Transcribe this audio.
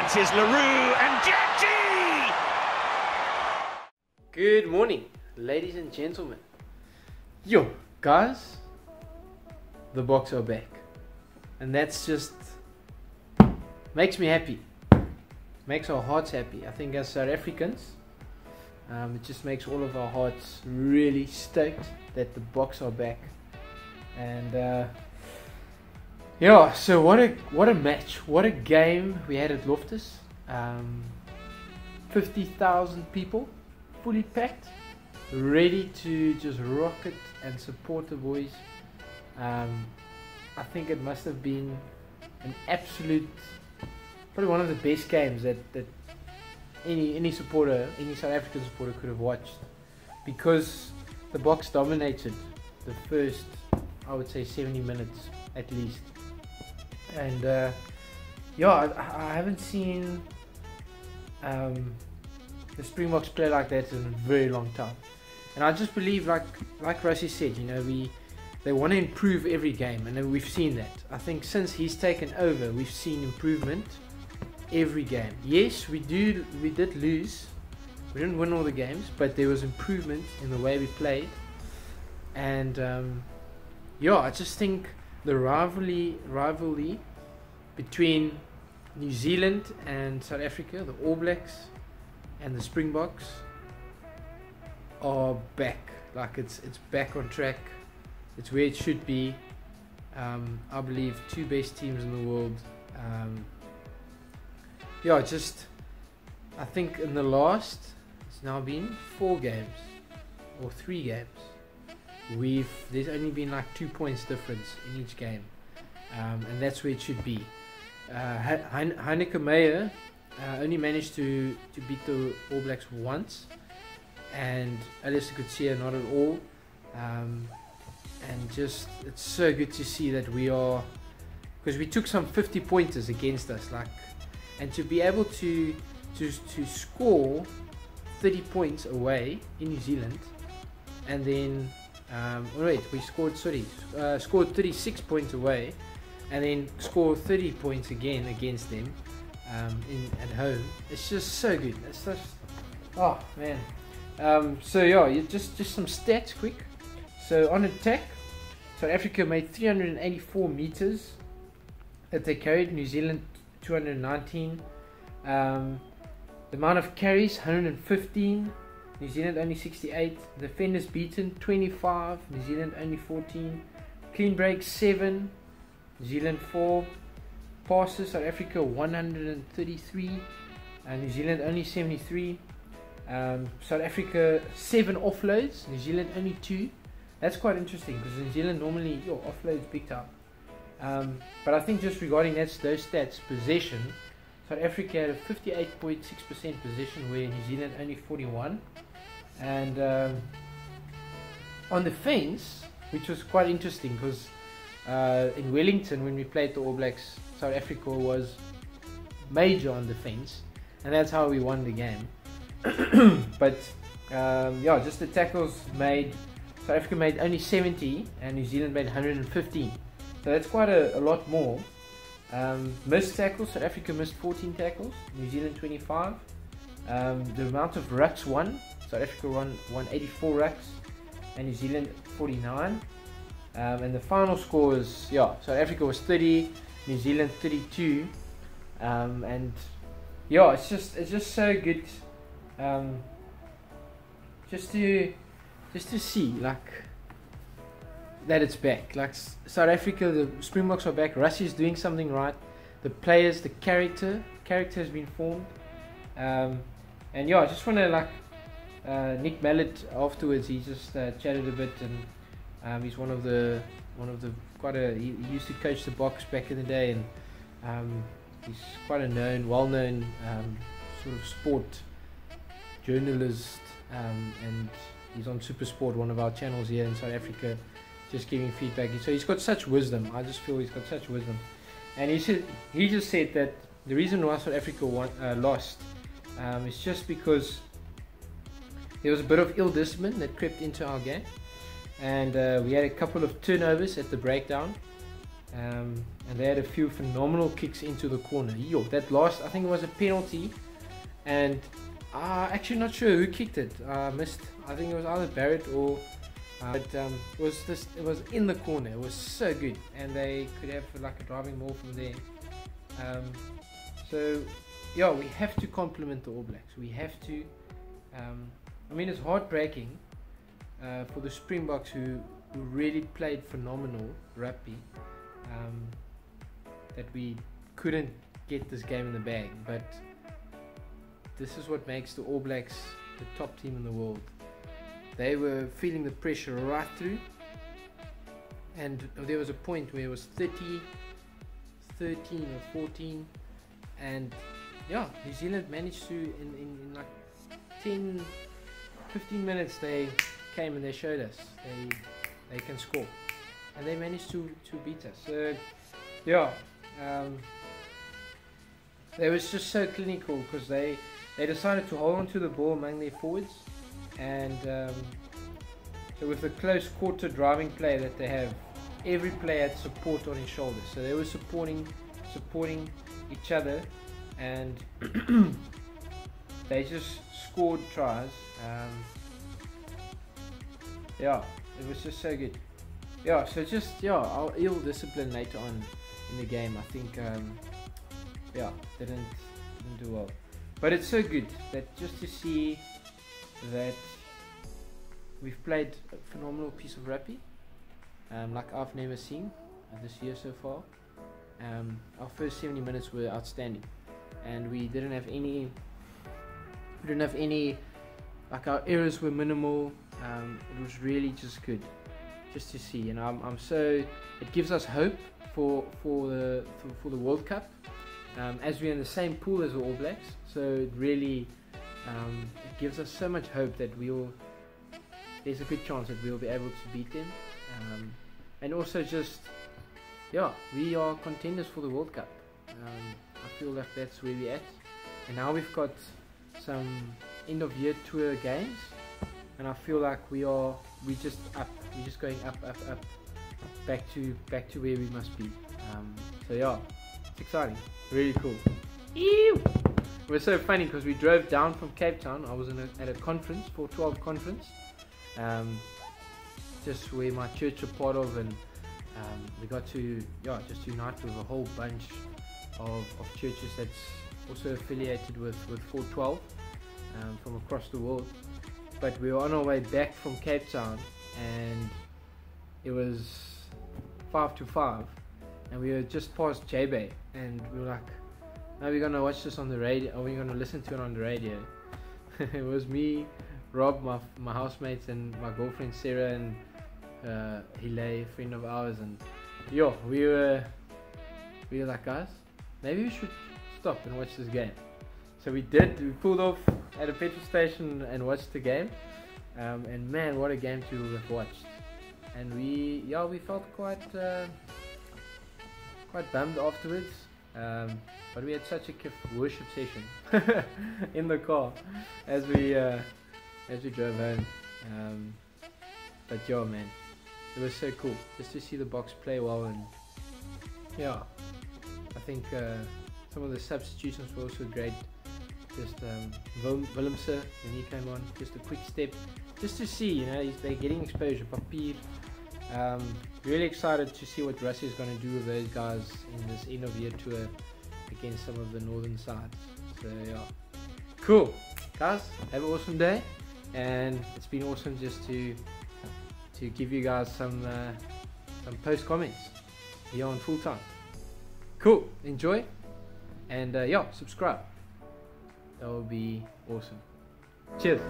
It is Roux and Janco! Good morning, ladies and gentlemen. Yo, guys, the Boks are back. And that's just makes me happy. Makes our hearts happy. I think as South Africans, it just makes all of our hearts really stoked that the Boks are back. And yeah, so what a match, what a game we had at Loftus. 50,000 people, fully packed, ready to just rock it and support the boys. I think it must have been an absolute, probably one of the best games that any supporter, any South African supporter could have watched, because the Boks dominated the first, I would say, 70 minutes at least. And yeah, I haven't seen the Springboks play like that in a very long time. And I just believe, like Roux said, you know, they want to improve every game, and we've seen that. I think since he's taken over, we've seen improvement every game. Yes, we did lose, we didn't win all the games, but there was improvement in the way we played. And yeah, I just think the rivalry between New Zealand and South Africa, the All Blacks and the Springboks, are back. Like it's back on track. It's where it should be. I believe two best teams in the world. Yeah, I think in the last, it's now been 4 games or 3 games, there's only been like 2 points difference in each game, and that's where it should be. Heineke Meyer only managed to beat the All Blacks once, and Alistair Coetzee not at all. And just, it's so good to see that we are, because we took some 50 pointers against us, and to be able to score 30 points away in New Zealand, and then we scored 36 points away, and then score 30 points again against them at home. It's just so good. It's just, oh man. So yeah, just some stats quick. So on attack, South Africa made 384 meters that they carried. New Zealand 219. The amount of carries 115. New Zealand only 68. Defenders beaten 25. New Zealand only 14. Clean breaks 7. New Zealand 4. Passes, South Africa 133. New Zealand only 73. South Africa 7 offloads. New Zealand only 2. That's quite interesting, because New Zealand normally offloads big time. But I think just regarding those stats, possession, South Africa had a 58.6% possession, where New Zealand only 41. And on defense, which was quite interesting, because in Wellington, when we played the All Blacks, South Africa was major on defense, and that's how we won the game. But yeah, just the tackles made, South Africa made only 70 and New Zealand made 115. So that's quite a lot more. Missed tackles, South Africa missed 14 tackles, New Zealand 25. The amount of rucks won, South Africa won 84 rucks and New Zealand 49. And the final score was, yeah, South Africa was 30, New Zealand 32. And yeah, it's just so good, just to see that it's back. Like South Africa, the Springboks are back. Roux is doing something right. The players, the character has been formed. And yeah, I just want to Nick Mallet afterwards. He just chatted a bit, and he's one of the he used to coach the Boks back in the day, and he's quite a well-known sort of sport journalist, and he's on SuperSport, one of our channels here in South Africa, just giving feedback. So he's got such wisdom. I just feel he's got such wisdom. And he just said that the reason why South Africa lost is just because there was a bit of ill discipline that crept into our game, and we had a couple of turnovers at the breakdown, and they had a few phenomenal kicks into the corner. Yo, that last, I think it was a penalty, and actually not sure who kicked it. I missed. I think it was either Barrett or but it was in the corner. It was so good, and they could have like a driving maul from there. So yeah, we have to compliment the All Blacks. We have to. I mean, it's heartbreaking for the Springboks who really played phenomenal rugby, that we couldn't get this game in the bag. But this is what makes the All Blacks the top team in the world. They were feeling the pressure right through, and there was a point where it was 13 or 14, and yeah, New Zealand managed to in like 10-15 minutes they came and they showed us they can score, and they managed to beat us. So yeah, they was just so clinical because they decided to hold on to the ball among their forwards, and so with the close quarter driving play that they have, every player had support on his shoulders, so they were supporting each other, and they just scored tries. Yeah, it was just so good. Yeah, so just our ill discipline later on in the game, I think didn't do well. But it's so good that just to see that we've played a phenomenal piece of rugby, like I've never seen this year so far. Our first 70 minutes were outstanding, and we didn't have any, like our errors were minimal. It was really just good just to see, and I'm so, it gives us hope for the World Cup, as we're in the same pool as the All Blacks. So it really it gives us so much hope that there's a good chance that we'll be able to beat them, and also just we are contenders for the World Cup. I feel like that's where we're at, and now we've got some end of year tour games, and I feel like we're just going up, back to where we must be. So yeah, it's exciting, really cool. Ew! It was so funny because we drove down from Cape Town. I was at a conference, 412 conference, just where my church are part of, and we got to just unite with a whole bunch of churches that's also affiliated with 412 from across the world. But we were on our way back from Cape Town, and it was 5 to 5, and we were just past Joby, and we were like, now we're gonna watch this on the radio, or we're gonna listen to it on the radio. It was me, Rob, my housemates, and my girlfriend Sarah, and Hile, a friend of ours, and we were like, guys, maybe we should stop and watch this game. So we did. We pulled off at a petrol station and watched the game, and man, what a game to have watched. And we felt quite bummed afterwards, but we had such a worship session in the car as we drove home. But yeah, man, it was so cool just to see the Boks play well, and yeah, I think some of the substitutions were also great. Just Willemse, when he came on, just a quick step, just to see, they're getting exposure. Papier, really excited to see what Russia is going to do with those guys in this end of year tour against some of the northern sides. So yeah, cool guys, have an awesome day, and it's been awesome just to give you guys some post comments here on Full Time. Cool, enjoy, and subscribe. That would be awesome. Cheers.